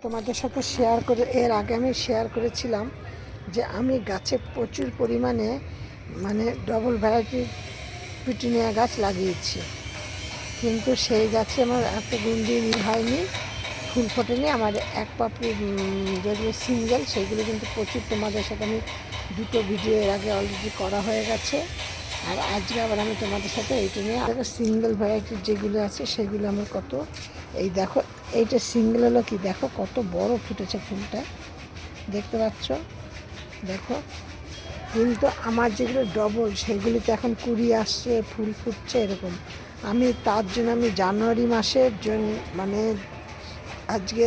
তোমাদের সাথে শেয়ার করে এর আগে আমি শেয়ার করেছিলাম যে আমি গাছে প্রচুর পরিমাণে ডবল ভ্যারাইটির পিটুনিয়া গাছ লাগিয়েছি, কিন্তু সেই গাছে আমার এত দিন হয়নি, ফুল ফোটেনি। আমার এক পাপড়ি যেগুলো সিঙ্গেল সেগুলো কিন্তু প্রচুর, তোমাদের সাথে আমি দুটো ভিডিও এর আগে অলরেডি করা হয়ে গেছে। আর আজকে আবার আমি তোমাদের সাথে এইটা নিয়ে দেখো সিঙ্গেল ভ্যারাইটির যেগুলো আছে সেগুলো আমার কত, এই দেখো এইটা সিঙ্গেল হলো কি, দেখো কত বড় ফুটেছে ফুলটা, দেখতে পাচ্ছ, দেখো। কিন্তু আমার যেগুলো ডবল সেগুলিতে এখন কুড়ি আসছে, ফুল ফুটছে এরকম। আমি তার জন্য আমি জানুয়ারি মাসের জন্য আজকে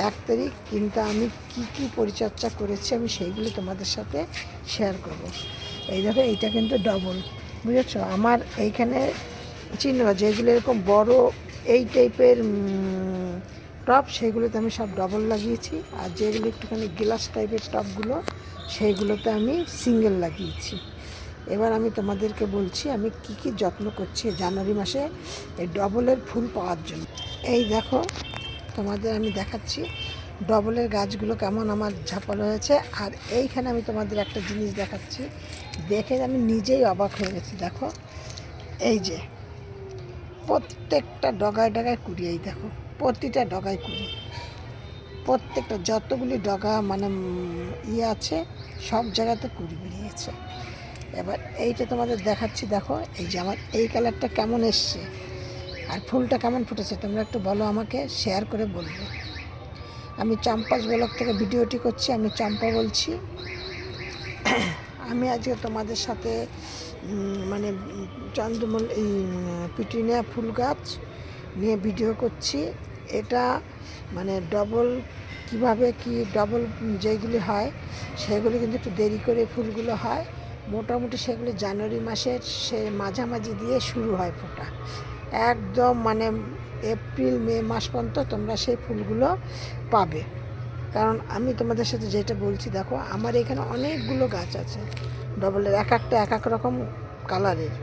1 তারিখ, কিন্তু আমি কি পরিচর্যা করেছি আমি সেইগুলি তোমাদের সাথে শেয়ার করব। এই দেখো এইটা কিন্তু ডবল, বুঝেছ। আমার এইখানে চিহ্ন যেগুলো এরকম বড় এই টাইপের টব সেগুলোতে আমি সব ডবল লাগিয়েছি, আর যেগুলো একটুখানি গ্লাস টাইপের টবগুলো সেইগুলোতে আমি সিঙ্গেল লাগিয়েছি। এবার আমি তোমাদেরকে বলছি আমি কি যত্ন করছি জানুয়ারি মাসে এই ডবলের ফুল পাওয়ার জন্য। এই দেখো তোমাদের আমি দেখাচ্ছি ডবলের গাছগুলো কেমন আমার ঝাপালো হয়েছে। আর এইখানে আমি তোমাদের একটা জিনিস দেখাচ্ছি, দেখে আমি নিজেই অবাক হয়ে গেছি। দেখো এই যে প্রত্যেকটা ডগায় ডগায় কুড়ি, এই দেখো প্রতিটা ডগায় কুড়ি, প্রত্যেকটা যতগুলি ডগা আছে সব জায়গাতে কুড়ি বেরিয়েছে। এবার এইটা তোমাদের দেখাচ্ছি, দেখো এই যে আমার এই কালারটা কেমন এসছে আর ফুলটা কেমন ফুটেছে, তোমরা একটু বলো আমাকে, শেয়ার করে বলবে। আমি চাম্পাস ব্লগ থেকে ভিডিওটি করছি, আমি চম্পা বলছি। আমি আজকে তোমাদের সাথে চন্দ্রমল্লিকা এই পিটুনিয়া ফুল গাছ নিয়ে ভিডিও করছি। এটা ডবল কিভাবে কি ডবল যেগুলি হয় সেগুলি কিন্তু একটু দেরি করে ফুলগুলো হয়, মোটামুটি সেগুলি জানুয়ারি মাসের মাঝামাঝি দিয়ে শুরু হয় ফোটা, একদম এপ্রিল মে মাস পর্যন্ত তোমরা সেই ফুলগুলো পাবে। কারণ আমি তোমাদের সাথে যেটা বলছি, দেখো আমার এখানে অনেকগুলো গাছ আছে ডবলের, এক একটা এক এক রকম কালারের,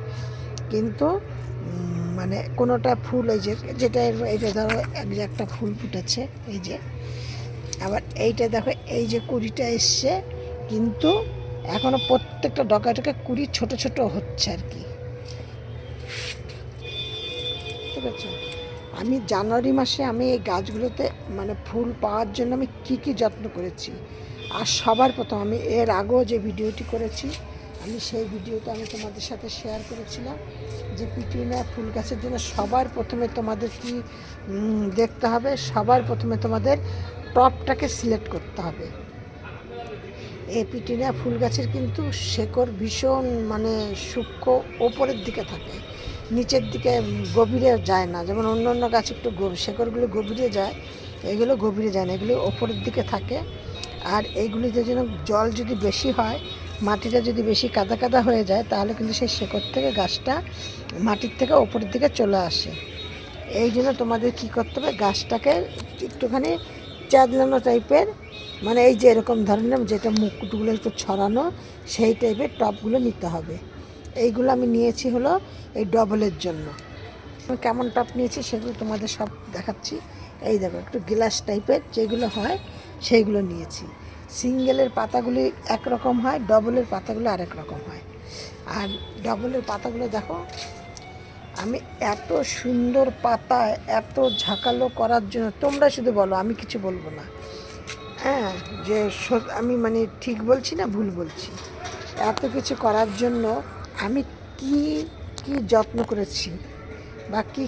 কিন্তু কোনোটা ফুল এই যে যেটা এইটা ধরো একটা ফুল ফুটেছে এই যে, আবার এইটা দেখো এই যে কুড়িটা এসছে, কিন্তু এখনও প্রত্যেকটা ডগাটাকে কুড়ি ছোট ছোট হচ্ছে আর কি, ঠিক আছে। আমি জানুয়ারি মাসে আমি এই গাছগুলোতে ফুল পাওয়ার জন্য আমি কি যত্ন করেছি। আর সবার প্রথম আমি এর আগেও যে ভিডিওটি করেছি আমি সেই ভিডিওটা আমি তোমাদের সাথে শেয়ার করেছিলাম যে পিটুনিয়া ফুল গাছের জন্য সবার প্রথমে তোমাদের কি দেখতে হবে, সবার প্রথমে তোমাদের টবটাকে সিলেক্ট করতে হবে। এই পিটুনিয়া ফুল গাছের কিন্তু শেকড় ভীষণ সূক্ষ্ম ওপরের দিকে থাকে, নিচের দিকে গভীরে যায় না, যেমন অন্য অন্য গাছ একটু শেকড়গুলো গভীরে যায়, এগুলো গভীরে যায় না, এগুলো ওপরের দিকে থাকে। আর এইগুলিতে যেন জল যদি বেশি হয়, মাটিটা যদি বেশি কাদা কাদা হয়ে যায়, তাহলে কিন্তু সেই শেকড় থেকে গাছটা মাটির থেকে ওপরের দিকে চলে আসে। এই জন্য তোমাদের কী করতে হবে, গাছটাকে একটুখানি চাঁদলানো টাইপের, এই যে এরকম ধরনের যেটা মুকুটগুলো একটু ছড়ানো সেই টাইপের টবগুলো নিতে হবে। এইগুলো আমি নিয়েছি হলো এই ডবলের জন্য। আমি কেমন টব নিয়েছি সেগুলো তোমাদের সব দেখাচ্ছি। এই দেখো একটু গ্লাস টাইপের যেগুলো হয় সেইগুলো নিয়েছি। সিঙ্গেলের পাতাগুলি একরকম হয়, ডবলের পাতাগুলো আরেক রকম হয়। আর ডবলের পাতাগুলো দেখো আমি এত সুন্দর পাতা এত ঝাঁকালো করার জন্য, তোমরা শুধু বলো, আমি কিছু বলবো না, হ্যাঁ, যে আমি ঠিক বলছি না ভুল বলছি। এত কিছু করার জন্য আমি কি যত্ন করেছি বা কি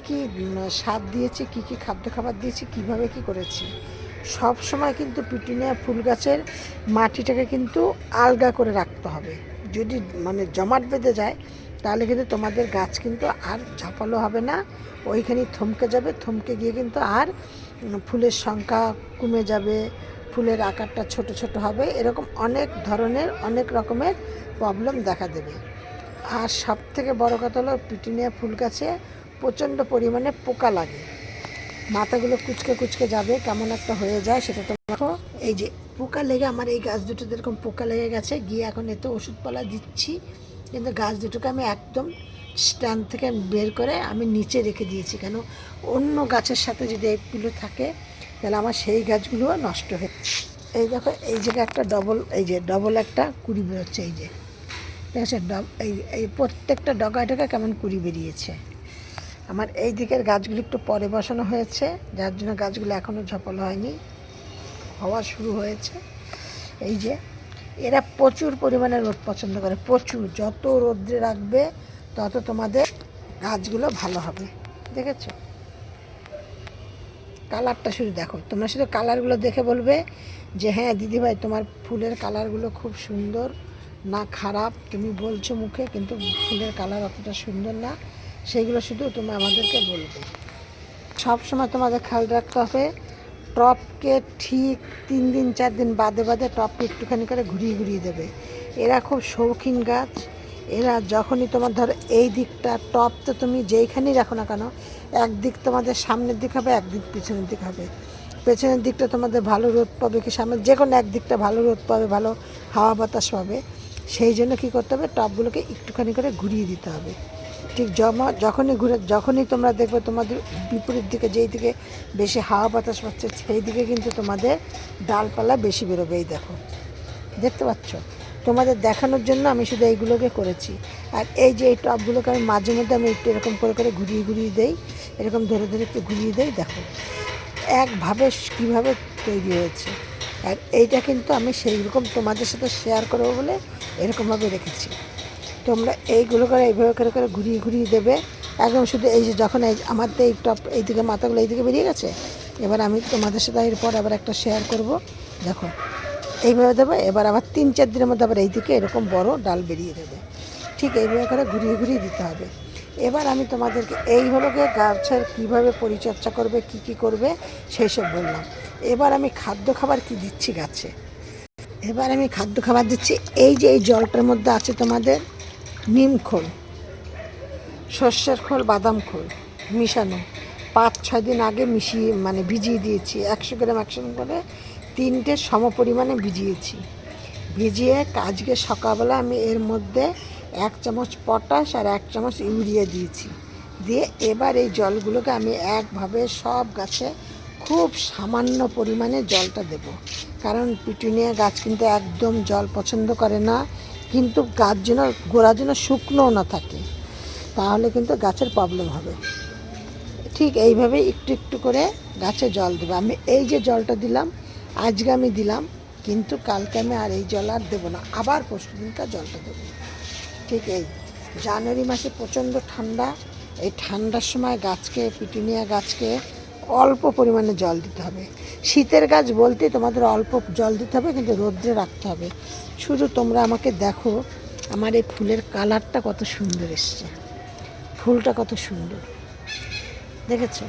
সার দিয়েছি, কি খাদ্য খাবার দিয়েছি, কিভাবে কি করেছি। সব সময় কিন্তু পিটুনিয়া ফুল গাছের মাটিটাকে কিন্তু আলগা করে রাখতে হবে। যদি জমাট বেঁধে যায় তাহলে কিন্তু তোমাদের গাছ কিন্তু আর ঝাপালো হবে না, ওইখানেই থমকে যাবে, থমকে গিয়ে কিন্তু আর ফুলের সংখ্যা কমে যাবে, ফুলের আকারটা ছোট ছোট হবে, এরকম অনেক ধরনের অনেক রকমের প্রবলেম দেখা দেবে। আর সব থেকে বড়ো কথা হলো পিটুনিয়া ফুল গাছে প্রচণ্ড পরিমাণে পোকা লাগে, মাথাগুলো কুচকে কুচকে যাবে, কেমন একটা হয়ে যায় সেটা তো দেখো। এই যে পোকা লেগে আমার এই গাছ দুটোতে এরকম পোকা লেগে গেছে, গিয়ে এখন এতে ওষুধপালা দিচ্ছি, কিন্তু গাছ দুটোকে আমি একদম স্ট্যান্ড থেকে বের করে আমি নিচে রেখে দিয়েছি। কেন, অন্য গাছের সাথে যদি এইগুলো থাকে তাহলে আমার সেই গাছগুলো নষ্ট হয়ে, এই দেখো এই জায়গায় একটা ডবল একটা কুড়ি বেরোচ্ছে, এই যে ঠিক আছে, এই প্রত্যেকটা ডগায় ডগায় কেমন কুড়ি বেরিয়েছে। আমার এই দিকের গাছগুলো একটু পরে বসানো হয়েছে, যার জন্য গাছগুলো এখনও ঝপল হয়নি, হওয়া শুরু হয়েছে। এই যে এরা প্রচুর পরিমাণে রোদ পছন্দ করে, প্রচুর, যত রোদ্রে রাখবে তত তোমাদের গাছগুলো ভালো হবে। দেখেছো কালারটা শুধু দেখো, তোমরা শুধু কালারগুলো দেখে বলবে যে হ্যাঁ দিদিভাই তোমার ফুলের কালারগুলো খুব সুন্দর, না খারাপ তুমি বলছো মুখে, কিন্তু ফুলের কালার অতটা সুন্দর না, সেইগুলো শুধু তুমি আমাদেরকে বলবে। সব সময় তোমাদের খেয়াল রাখতে হবে টপকে ঠিক 3 দিন 4 দিন বাদে বাদে টপকে একটুখানি করে ঘুরিয়ে ঘুরিয়ে দেবে। এরা খুব শৌখিন গাছ, এরা যখনই তোমার ধরো এই দিকটা টপ তো তুমি যেইখানেই রাখো না কেন, একদিক তোমাদের সামনের দিক হবে, একদিক পিছনের দিক হবে। পেছনের দিকটা তোমাদের ভালো রোদ পাবে, কি সামনে যে কোনো একদিকটা ভালো রোদ পাবে, ভালো হাওয়া বাতাস পাবে। সেই জন্য কী করতে হবে, টপগুলোকে একটুখানি করে ঘুরিয়ে দিতে হবে। ঠিক যখনই তোমরা দেখবে তোমাদের বিপরীত দিকে, যেই দিকে বেশি হাওয়া বাতাস পাচ্ছে সেই দিকে কিন্তু তোমাদের ডালপালা বেশি বেরোবে। এই দেখো, দেখতে পাচ্ছ, তোমাদের দেখানোর জন্য আমি শুধু এইগুলোকে করেছি। আর এই যে এই টবগুলোকে আমি মাঝে মধ্যে আমি একটু এরকম করে করে ঘুরিয়ে ঘুরিয়ে দেই, এরকম ধরে ধরে একটু ঘুরিয়ে দেই। দেখো একভাবে কীভাবে তৈরি হয়েছে। আর এইটা কিন্তু আমি সেই রকম তোমাদের সাথে শেয়ার করবো বলে এরকমভাবে রেখেছি। তোমরা এইগুলো করে এইভাবে করে করে ঘুরিয়ে ঘুরিয়ে দেবে একদম। শুধু এই যে যখন আমার তো এই টপ এইদিকে মাথাগুলো এইদিকে বেরিয়ে গেছে, এবার আমি তোমাদের সাথে এরপর আবার একটা শেয়ার করব। দেখো এইভাবে দেবে, এবার আবার 3-4 দিনের মধ্যে আবার এইদিকে এরকম বড় ডাল বেরিয়ে দেবে। ঠিক এইভাবে করে ঘুরিয়ে ঘুরিয়ে দিতে হবে। এবার আমি তোমাদেরকে এইগুলোকে গাছের কীভাবে পরিচর্যা করবে, কি কি করবে সেই সব বললাম। এবার আমি খাদ্য খাবার কি দিচ্ছি গাছে, এবার আমি খাদ্য খাবার দিচ্ছি। এই যে এই জলটার মধ্যে আছে তোমাদের নিম খোল, সর্ষের খোল, বাদাম খোল মিশানো, 5-6 দিন আগে ভিজিয়ে দিয়েছি। 100 গ্রাম 100 গ্রাম করে 3টে সম পরিমাণে ভিজিয়ে আজকে সকালবেলা আমি এর মধ্যে 1 চামচ পটাশ আর 1 চামচ ইউরিয়া দিয়েছি। দিয়ে এবার এই জলগুলোকে আমি একভাবে সব গাছে খুব সামান্য পরিমাণে জলটা দেব, কারণ পিটুনিয়া গাছ কিন্তু একদম জল পছন্দ করে না, কিন্তু গাছ যেন গোড়া যেন শুকনোও না থাকে, তাহলে কিন্তু গাছের প্রবলেম হবে। ঠিক এইভাবে একটু একটু করে গাছে জল দেবো। আমি এই যে জলটা দিলাম আজকে আমি দিলাম, কিন্তু কালকে আমি আর এই জল আর দেবো না, আবার পরশু দিনকার জলটা দেবো। ঠিক এই জানুয়ারি মাসে প্রচণ্ড ঠান্ডা, এই ঠান্ডার সময় গাছকে, পিটুনিয়া গাছকে অল্প পরিমাণে জল দিতে হবে। শীতের গাছ বলতে তোমাদের অল্প জল দিতে হবে, কিন্তু রোদ্রে রাখতে হবে। শুধু তোমরা আমাকে দেখো আমার এই ফুলের কালারটা কত সুন্দর এসছে, ফুলটা কত সুন্দর দেখেছো।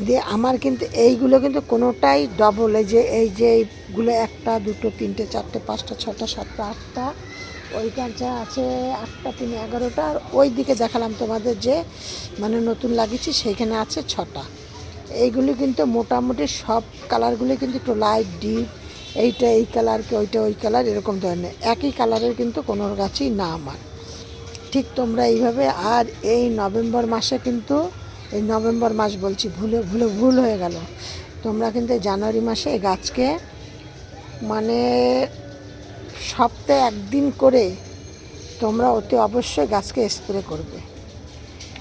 দিয়ে আমার কিন্তু এইগুলো কিন্তু কোনোটাই ডবল, এই যে এইগুলো 1টা 2টো 3টে 4টে 5টা 6টা 7টা 8টা, ওইখান যা আছে 8টা 3 11টা, আর ওই দিকে দেখালাম তোমাদের যে নতুন লাগিয়েছি সেইখানে আছে 6টা। এইগুলি কিন্তু মোটামুটি সব কালারগুলি কিন্তু একটু লাইট ডিপ, এইটা এই কালার, ওইটা ওই কালার, এরকম ধরনের একই কালারের কিন্তু কোনো গাছই না আমার। ঠিক তোমরা এইভাবে, আর এই নভেম্বর মাসে কিন্তু, এই নভেম্বর মাস বলছি, ভুল হয়ে গেল, তোমরা কিন্তু এই জানুয়ারি মাসে এই গাছকে সপ্তাহে 1 দিন করে তোমরা অতি অবশ্যই গাছকে স্প্রে করবে,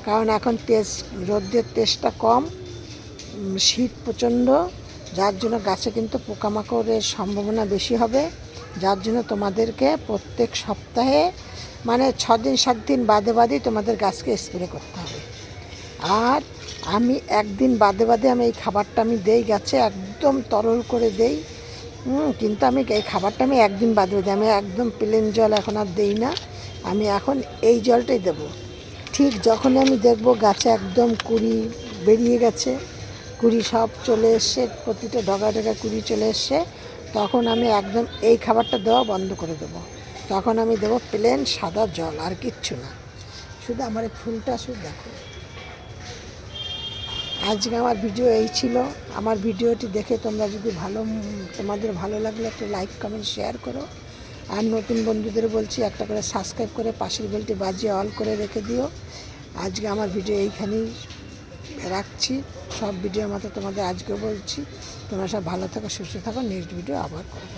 কারণ এখন রোদের তেজটা কম, শীত প্রচণ্ড, যার জন্য গাছে কিন্তু পোকামাকড়ের সম্ভাবনা বেশি হবে। যার জন্য তোমাদেরকে প্রত্যেক সপ্তাহে 6 দিন 7 দিন বাদে বাদেই তোমাদের গাছকে স্প্রে করতে হবে। আর আমি 1 দিন বাদে বাদে আমি এই খাবারটা আমি দেই গাছে, একদম তরল করে দেই। কিন্তু আমি এই খাবারটা আমি 1 দিন বাদে বাদে, আমি একদম প্লেন জল এখন আর দেই না, আমি এখন এই জলটাই দেব। ঠিক যখনই আমি দেখব গাছে একদম কুড়ি বেরিয়ে গেছে, কুড়ি সব চলে এসছে, প্রতিটা ডগা ডগা কুড়ি চলে এসছে, তখন আমি একদম এই খাবারটা দেওয়া বন্ধ করে দেবো। তখন আমি দেবো প্লেন সাদা জল, আর কিচ্ছু না। শুধু আমার এই ফুলটা শুধু দেখো। আজকে আমার ভিডিও এই ছিল। আমার ভিডিওটি দেখে তোমরা যদি তোমাদের ভালো লাগলে একটা লাইক কমেন্ট শেয়ার করো, আর নতুন বন্ধুদের বলছি একটা করে সাবস্ক্রাইব করে পাশের বেলটি বাজিয়ে অল করে রেখে দিও। আজকে আমার ভিডিও এইখানেই রাখছি। সব ভিডিওর মতো তোমাদের আজকে বলছি, তোমরা সব ভালো থাকো, সুস্থ থাকো। নেক্সট ভিডিও আবার করবো।